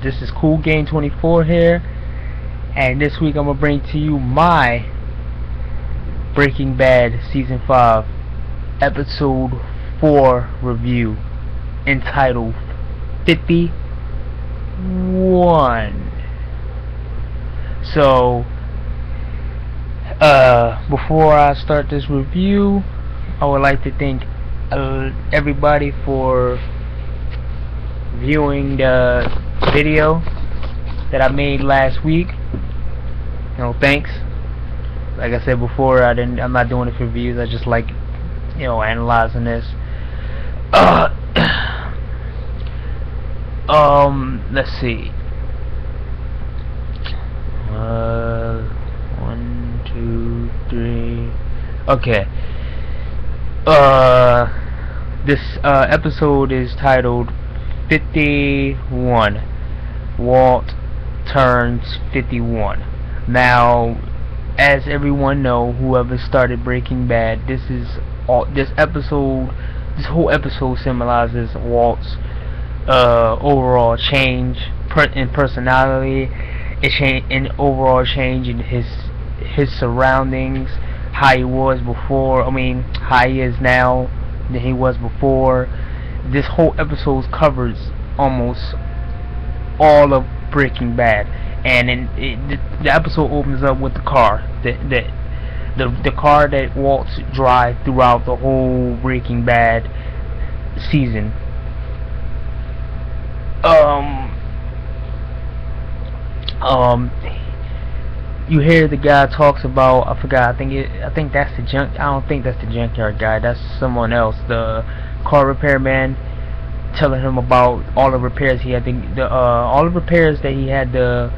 This is Cool Game 24 here, and this week I'm gonna bring to you my Breaking Bad Season 5 Episode 4 review entitled 51. So, before I start this review, I would like to thank everybody for viewing the video that I made last week. Thanks. Like I said before, I'm not doing it for views. I just like, analyzing this. Let's see. 1, 2, 3. Okay. This episode is titled 51. Walt turns 51. Now, as everyone know, whoever started Breaking Bad, this whole episode symbolizes Walt's overall change in personality, overall change in his surroundings, how he was before. How he is now than he was before. This whole episode covers almost all of Breaking Bad, and the episode opens up with the car, the car that Walt's drive throughout the whole Breaking Bad season. You hear the guy talks about, I forgot, I think that's the junk. I don't think that's the junkyard guy. That's someone else. The car repairman, telling him about all the repairs he had all the repairs that he had to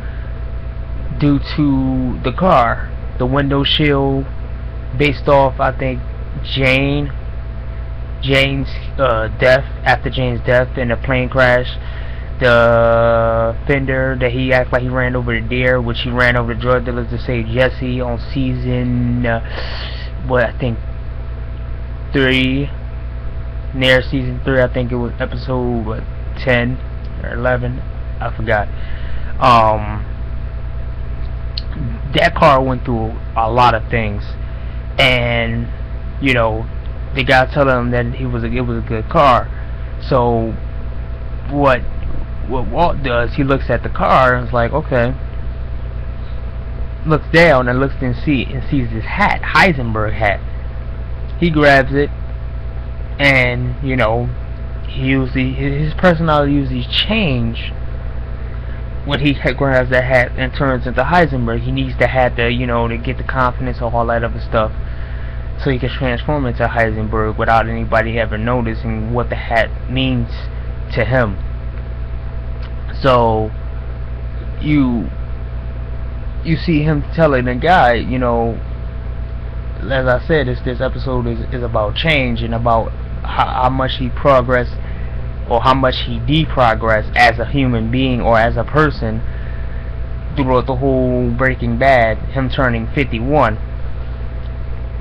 do to the car, the window shield, based off, I think, Jane's death, after Jane's death in a plane crash. The fender that he acted like he ran over the deer, which he ran over the drug dealers to save Jesse on season, I think 3, near season 3. I think it was episode 10 or 11. I forgot. That car went through a lot of things, and the guy telling him that it was a good car. So what Walt does, he looks at the car and is like, okay, looks down and looks and sees this hat, Heisenberg hat. He grabs it, and his personality usually change when he grabs that hat and turns into Heisenberg. He needs the hat to to get the confidence of all that other stuff, so he can transform into Heisenberg without anybody ever noticing what the hat means to him. So you see him telling the guy, as I said, this episode is about change, and about how much he progressed or how much he deprogressed as a human being or as a person throughout the whole Breaking Bad, him turning 51.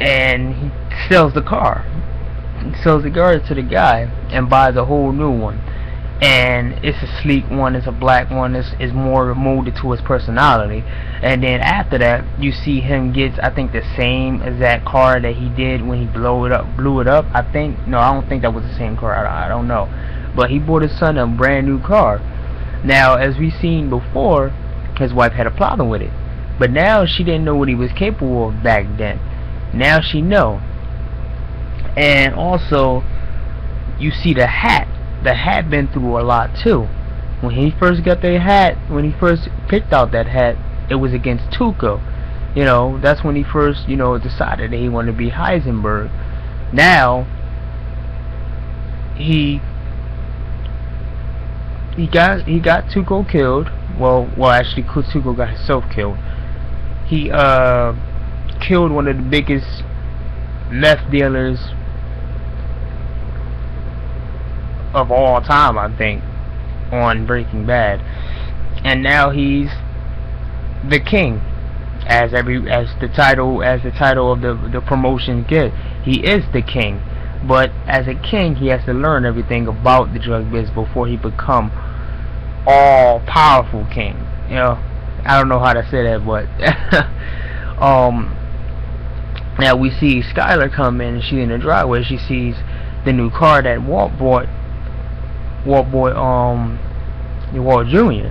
And he sells the car. He sells the car to the guy and buys a whole new one. And it's a sleek one, it's a black one, it's more molded to his personality. And then after that, you see him gets, I think, the same exact car that he did when he blew it up. I don't think that was the same car. I don't know. But he bought his son a brand new car. Now, as we seen before, his wife had a problem with it, but now she didn't know what he was capable of back then. Now she know. And also, you see the hat. The hat been through a lot too. When he first got that hat, when he first picked out that hat, it was against Tuco. That's when he first, decided that he wanted to be Heisenberg. Now he got Tuco killed. Well, actually, Tuco got himself killed. He killed one of the biggest meth dealers of all time, I think, on Breaking Bad. And now he's the king, as the title of the promotion gets. He is the king. But as a king, he has to learn everything about the drug business before he become all-powerful king. You know, I don't know how to say that, but now we see Skylar come in, and she's in the driveway. She sees the new car that Walt Jr.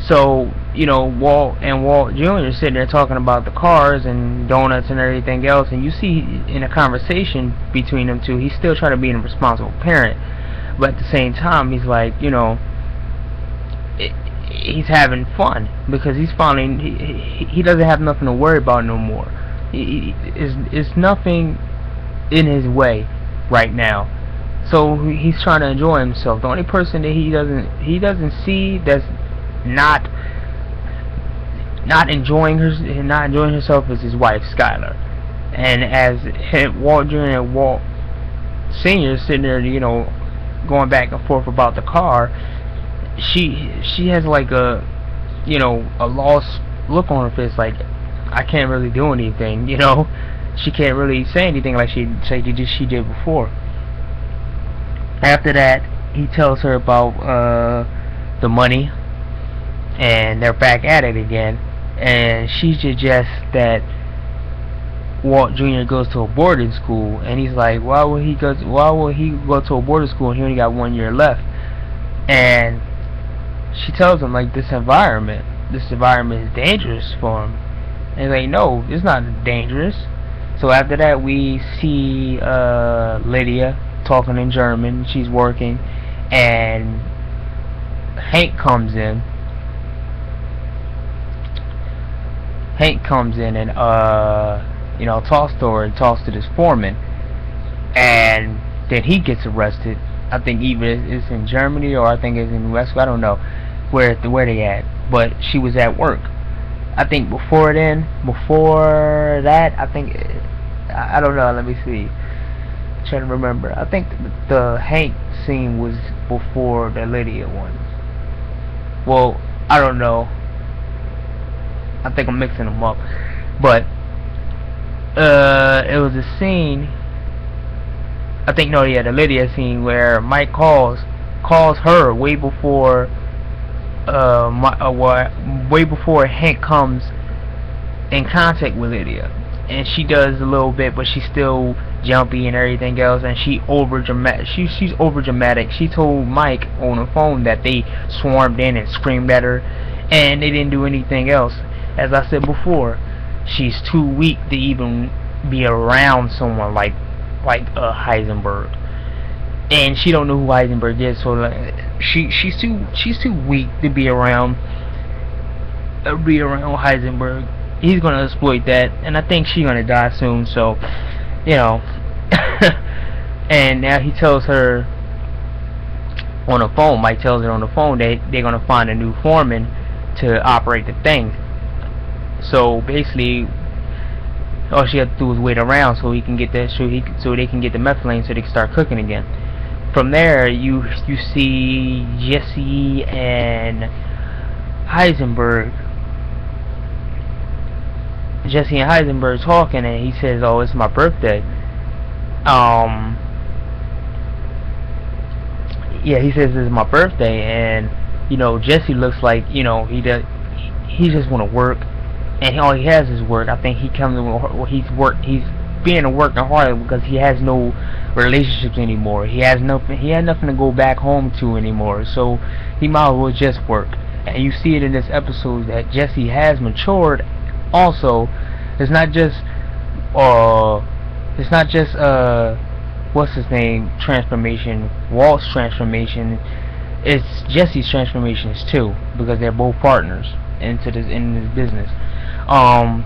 So, you know, Walt Jr. sitting there talking about the cars and donuts and everything else, and you see in a conversation between them two, he's still trying to be a responsible parent, but at the same time, he's like, you know, he's having fun because he's finally, he doesn't have nothing to worry about no more. It's nothing in his way right now. So he's trying to enjoy himself. The only person that he doesn't see that's not enjoying herself is his wife, Skylar. And as Walt Jr. and Walt Sr. sitting there, you know, going back and forth about the car, she has like a, you know, a lost look on her face, like, I can't really do anything, you know. She can't really say anything like she did before. After that, he tells her about the money, and they're back at it again, and she suggests that Walt Jr. goes to a boarding school, and he's like, why would he go to a boarding school and he only got 1 year left? And she tells him, like, this environment is dangerous for him. And he's like, no, it's not dangerous. So after that, we see Lydia talking in German. She's working, and Hank comes in. And you know, talks to her and talks to this foreman, and then he gets arrested. I think either it's in Germany or I think it's in Mexico. I don't know where they at, but she was at work. I think before that, I think, I don't know. Let me see. I'm trying to remember. I think the Hank scene was before the Lydia one. Well, I don't know. I think I'm mixing them up, but it was a scene. I think the Lydia scene where Mike calls her way before way before Hank comes in contact with Lydia, and she does a little bit, but she's still jumpy and everything else, and she's over dramatic. She told Mike on the phone that they swarmed in and screamed at her, and they didn't do anything else. As I said before, she's too weak to even be around someone like Heisenberg, and she don't know who Heisenberg is, so she's too weak to be around Heisenberg. He's gonna exploit that, and I think she's gonna die soon. So, you know, and now he tells her on the phone. Mike tells her on the phone that they're gonna find a new foreman to operate the thing. So basically, all she had to do is wait around so he can get that, so they can get the methylene so they can start cooking again. From there, you see Jesse and Heisenberg. Talking, and he says, "Oh, it's my birthday." Yeah, he says it's my birthday, and you know, Jesse looks like, you know, he just want to work, and all he has is work. I think he comes in, he's being a workaholic because he has no relationships anymore. He had nothing to go back home to anymore, so he might as well just work. And you see it in this episode that Jesse has matured. Also, it's not just what's his name, transformation, Walt's transformation. It's Jesse's transformations too, because they're both partners in this business. Yeah,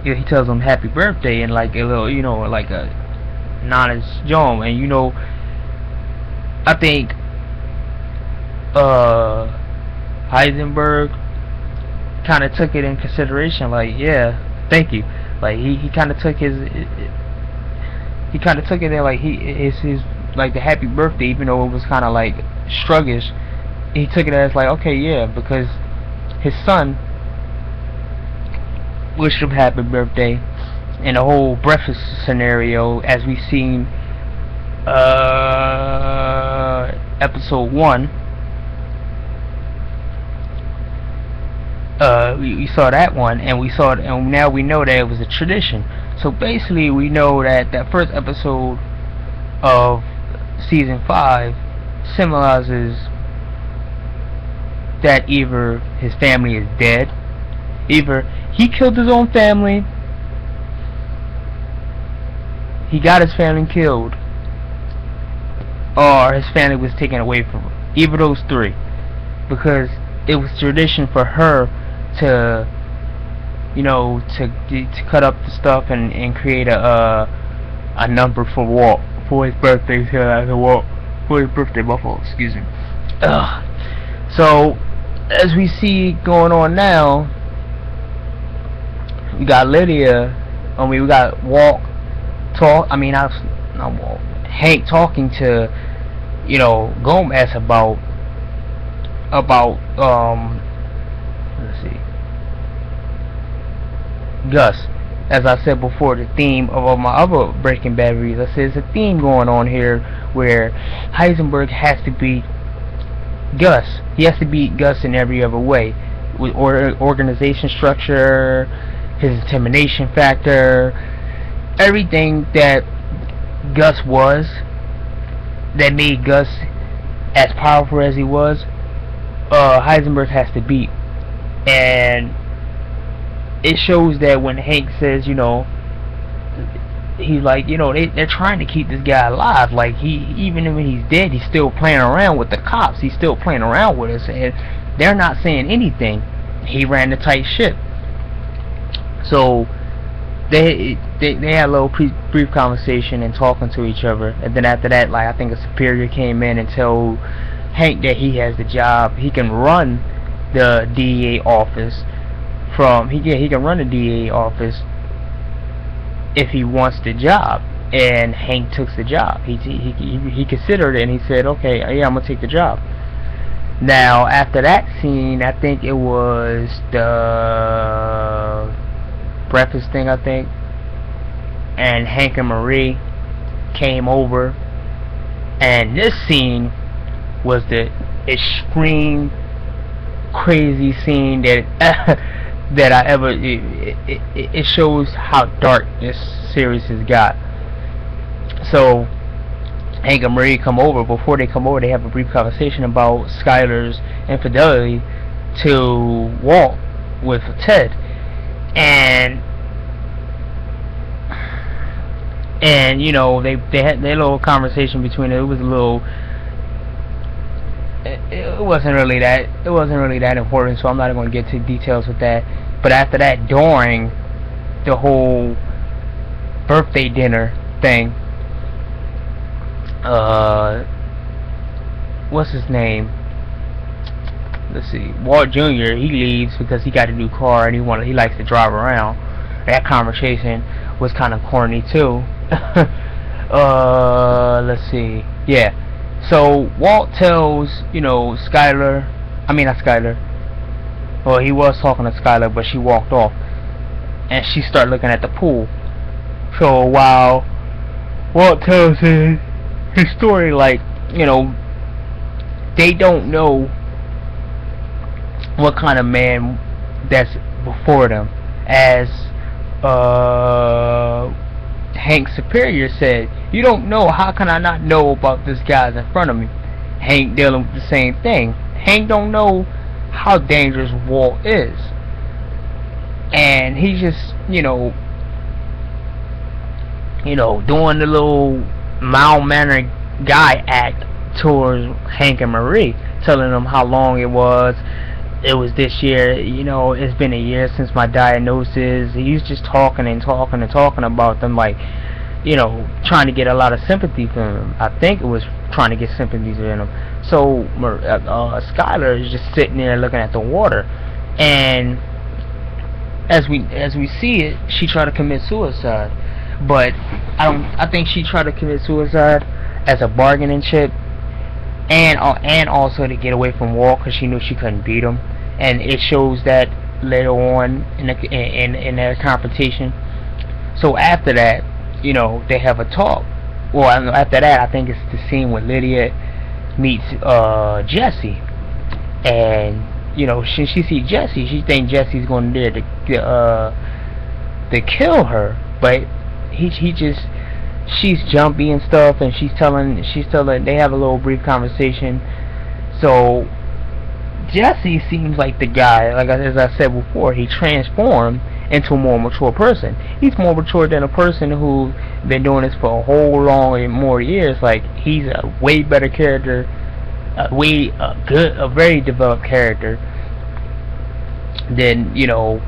he tells him happy birthday and like a little, you know, like a honest John, and you know, I think Heisenberg kind of took it in consideration, like, yeah, thank you. Like he kind of took it there, like it's his, like, the happy birthday, even though it was kind of like struggish. He took it as like, okay, yeah, because his son wished him happy birthday, and the whole breakfast scenario, as we've seen episode 1, we saw that one, and and now we know that it was a tradition. So basically, we know that that first episode of season 5 symbolizes that either his family is dead, either he killed his own family, he got his family killed, or his family was taken away from him. Either those three, because it was tradition for her to, you know, to cut up the stuff and create a number for Walt for his birthday. For his birthday buffalo. Excuse me. Ugh. So as we see going on now, we got Lydia. We got Walt talk. I mean, not Walt. Hank talking to, you know, Gomez about let's see, Gus. As I said before, the theme of all my other Breaking Bad reads, I said there's a theme going on here where Heisenberg has to beat Gus. He has to beat Gus in every other way, with organization structure, his intimidation factor, everything that Gus was, that made Gus as powerful as he was. Heisenberg has to beat. And it shows that when Hank says, you know, he's like, you know, they're trying to keep this guy alive. Like, even when he's dead, he's still playing around with the cops. He's still playing around with us, and they're not saying anything. He ran the tight ship. So they had a little brief conversation and talking to each other, and then after that, like, I think a superior came in and told Hank that he has the job. He can run the DEA office he can run the DEA office if he wants the job. And Hank took the job. He considered it, and he said, okay, yeah, I'm gonna take the job. Now after that scene, I think it was the breakfast thing, I think, and Hank and Marie came over, and this scene was the extreme crazy scene that that I ever. It shows how dark this series has got. So Hank and Marie come over. Before they come over, they have a brief conversation about Skyler's infidelity to Walt with Ted, and you know, they had their little conversation between it. It was a little. It wasn't really that important, so I'm not going to get to details with that. But after that, during the whole birthday dinner thing, what's his name? Let's see, Walt Jr. He leaves because he got a new car and he likes to drive around. That conversation was kind of corny too. Let's see, yeah. So Walt tells, you know, Skyler, I mean not Skyler, well, he was talking to Skyler, but she walked off, and she started looking at the pool. So while Walt tells his story, like, you know, they don't know what kind of man that's before them. As Hank's superior said, you don't know, how can I not know about this guy's in front of me? Hank dealing with the same thing. Hank don't know how dangerous Walt is, and he's just, you know, doing the little mild-mannered guy act towards Hank and Marie, telling them how long it was this year, you know, it's been a year since my diagnosis. He's just talking and talking and talking about them, like, you know, trying to get a lot of sympathy from him. I think it was trying to get sympathy from him. So Skyler is just sitting there looking at the water, and as we see it, she tried to commit suicide. But I think she tried to commit suicide as a bargaining chip, and also to get away from Walt, because she knew she couldn't beat him. And it shows that later on in their confrontation. So after that, you know, they have a talk. Well, after that, I think it's the scene when Lydia meets Jesse, and you know, she see Jesse, she think Jesse's going there to kill her, but he just, she's jumpy and stuff, and she's telling, they have a little brief conversation. So Jesse seems like the guy, like as I said before, he transformed into a more mature person. He's more mature than a person who's been doing this for a whole long and more years. Like, he's a way better character, a very developed character than, you know,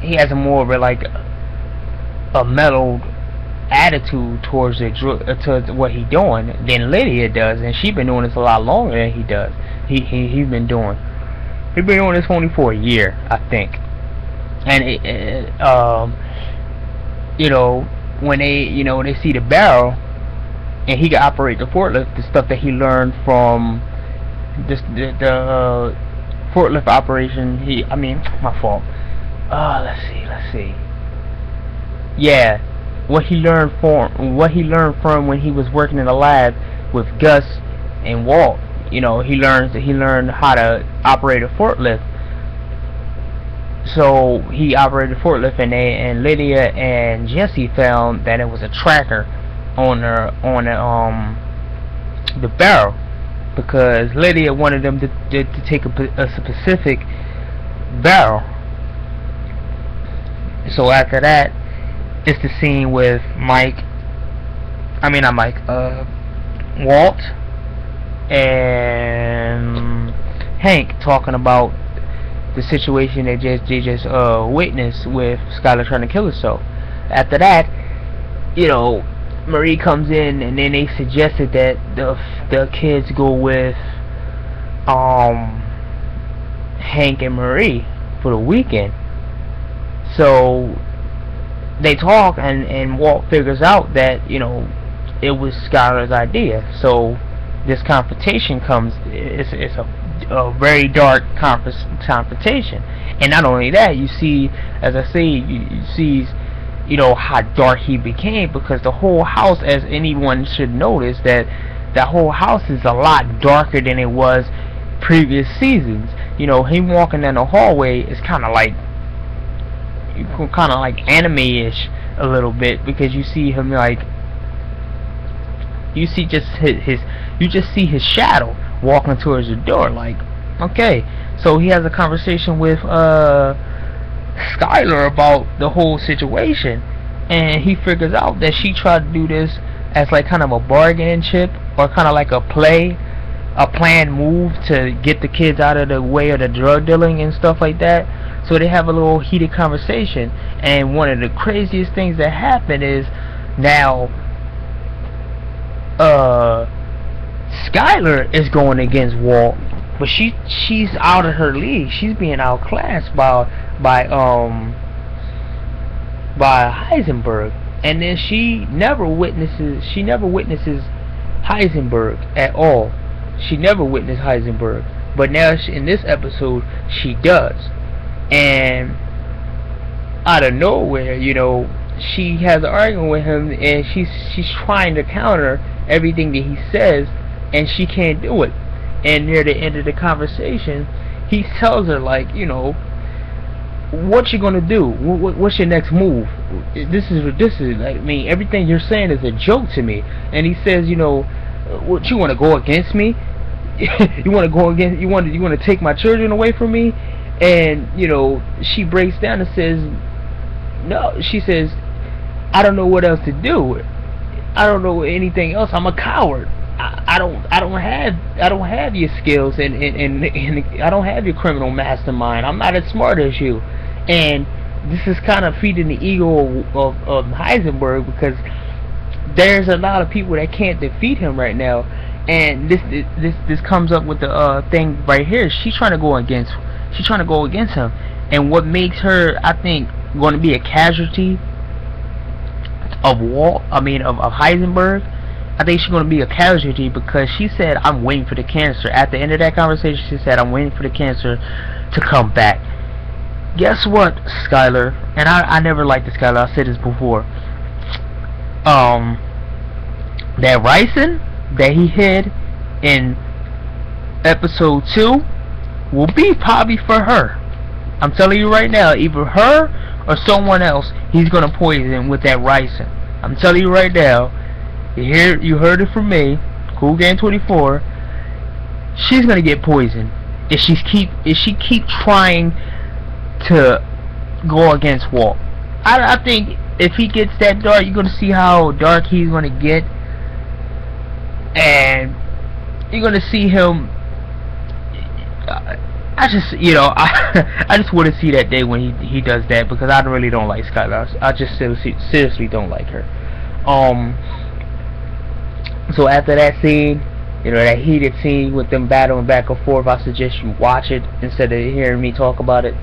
he has a more of a, like, a mellowed attitude towards to what he's doing than Lydia does, and she's been doing this a lot longer than he does. He's been doing this only for a year, I think. And you know, when they see the barrel and he can operate the forklift, the stuff that he learned from this the forklift operation. My fault. Let's see. Yeah, what he learned from when he was working in the lab with Gus and Walt. You know, he learned how to operate a forklift. So he operated a forklift, and Lydia and Jesse found that it was a tracker on the barrel, because Lydia wanted them to take a specific barrel. So after that, it's the scene with Walt and Hank talking about the situation they just witnessed with Skyler trying to kill herself. After that, you know, Marie comes in, and then they suggested that the kids go with Hank and Marie for the weekend. So they talk, and Walt figures out that, you know, it was Skyler's idea. So this confrontation comes. It's a very dark confrontation, and not only that, you see, as I say, you see, you know, how dark he became, because the whole house, as anyone should notice, that whole house is a lot darker than it was previous seasons. You know, him walking down the hallway is kind of like anime-ish a little bit, because you see him, like, you see just his shadow walking towards the door. Like, okay, so he has a conversation with Skyler about the whole situation, and he figures out that she tried to do this as like kind of a bargaining chip, or kind of like a planned move to get the kids out of the way of the drug dealing and stuff like that. So they have a little heated conversation, and one of the craziest things that happened is now Skyler is going against Walt, but she's out of her league. She's being outclassed by Heisenberg, and then she never witnesses Heisenberg at all. She never witnessed Heisenberg, but now in this episode she does, and out of nowhere, you know, she has an argument with him, and she's trying to counter everything that he says, and she can't do it. And near the end of the conversation, he tells her, like, you know, what you gonna do? What's your next move? This is like, I mean, everything you're saying is a joke to me. And he says, you know, what, you want to go against me? You want to take my children away from me? And, you know, she breaks down and says, no. She says, I don't know what else to do. I don't know anything else. I'm a coward. I don't have your skills, and I don't have your criminal mastermind. I'm not as smart as you. And this is kind of feeding the ego of Heisenberg, because there's a lot of people that can't defeat him right now. And this comes up with the thing right here. She's trying to go against him, and what makes her, I think, going to be a casualty of Heisenberg. I think she's going to be a casualty, because she said, I'm waiting for the cancer. At the end of that conversation, she said, I'm waiting for the cancer to come back. Guess what, Skyler? And I never liked the Skyler. I said this before. That ricin that he hid in episode 2, will be probably for her. I'm telling you right now, either her or someone else he's gonna poison with that ricin. I'm telling you right now. You heard it from me, Cool Game 24. She's gonna get poisoned if she keep trying to go against Walt. I think if he gets that dark, you're gonna see how dark he's gonna get, and you're gonna see him. I just, I just want to see that day when he does that, because I really don't like Skylar. I just seriously don't like her. So after that scene, that heated scene with them battling back and forth, I suggest you watch it instead of hearing me talk about it.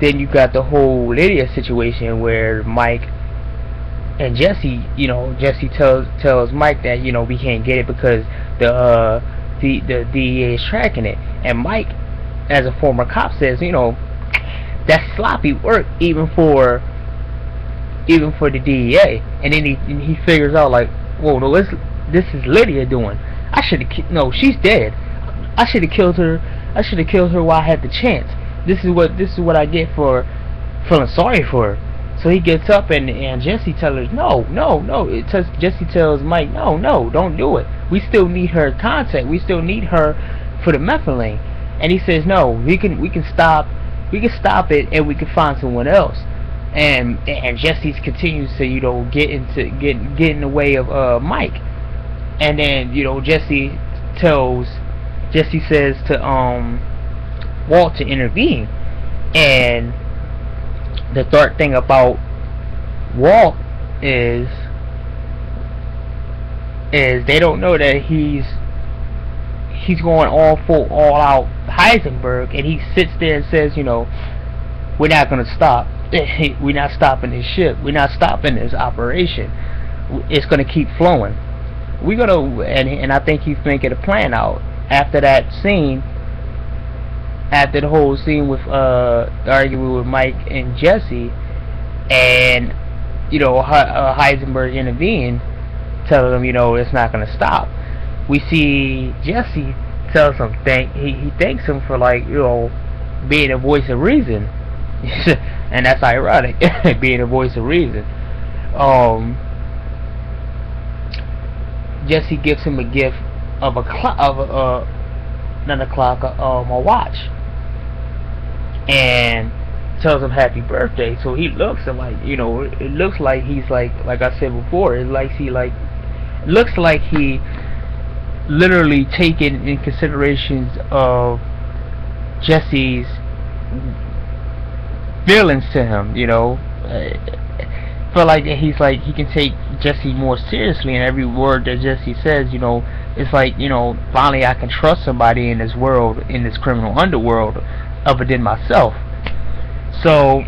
Then you got the whole Lydia situation where Mike and Jesse, Jesse tells Mike that we can't get it because the DEA is tracking it, and Mike, as a former cop, says that's sloppy work even for the DEA. And then he figures out, like, whoa, no, this is Lydia doing. She's dead. I should have killed her. While I had the chance. This is what I get for feeling sorry for her. So he gets up and Jesse tells her, no. Jesse tells Mike, no, don't do it. We still need her contact. We still need her for the methylene. And he says, no, we can stop it, and we can find someone else. And Jesse continues to get in the way of Mike. And then Jesse says to Walt to intervene. And the third thing about Walt is they don't know that he's going all out Heisenberg, and he sits there and says, we're not gonna stop. We're not stopping this ship. We're not stopping this operation. It's gonna keep flowing. And I think he's making a plan out after that scene. After the whole scene with arguing with Mike and Jesse, and Heisenberg intervened, telling him it's not gonna stop. We see Jesse tells him he thanks him for being a voice of reason, and that's ironic, being a voice of reason. Jesse gives him a gift of a watch, and tells him happy birthday. So he looks and it looks like he's like I said before, it looks like he literally taken in considerations of Jesse's feelings to him. Feel like he can take Jesse more seriously, and every word that Jesse says, it's like, finally I can trust somebody in this world, in this criminal underworld, other than myself. So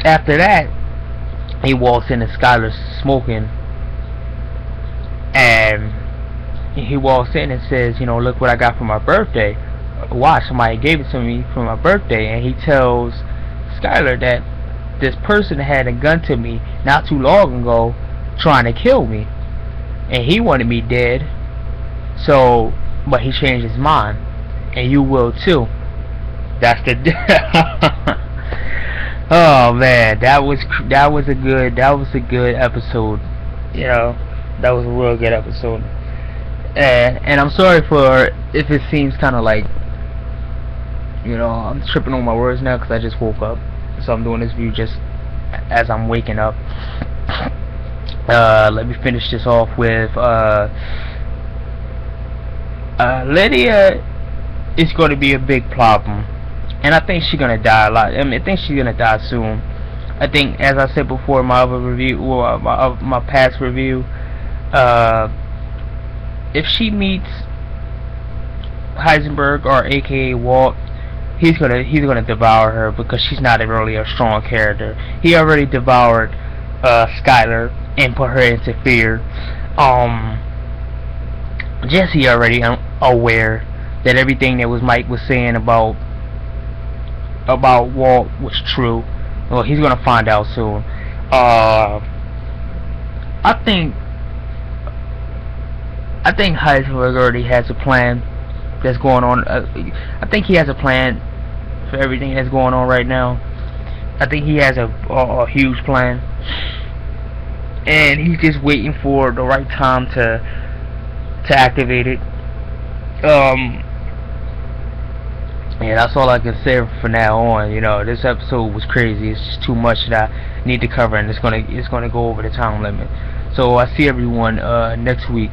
after that, he walks in and Skylar's smoking, and he walks in and says, look what I got for my birthday. Watch, somebody gave it to me for my birthday. And he tells Skylar that this person had a gun to me not too long ago, trying to kill me, and he wanted me dead. So, but he changed his mind, and you will too. That's the oh man, that was a good episode. That was a real good episode. And I'm sorry for if it seems kind of like I'm tripping on my words now because I just woke up, so I'm doing this view just as I'm waking up. Let me finish this off with Lydia is going to be a big problem, and I think she's going to die a lot. I think she's going to die soon. I think, as I said before in my other review, my past review, if she meets Heisenberg, or AKA Walt, he's gonna devour her, because she's not really a strong character. He already devoured Skylar and put her into fear. Jesse already aware that everything that Mike was saying about Walt was true. Well, he's gonna find out soon. I think Heisenberg already has a plan that's going on. I think he has a plan for everything that's going on right now. I think he has a huge plan, and he's just waiting for the right time to activate it. Yeah, that's all I can say from now on. You know, this episode was crazy. It's just too much that I need to cover, and it's gonna go over the time limit. So I see everyone next week.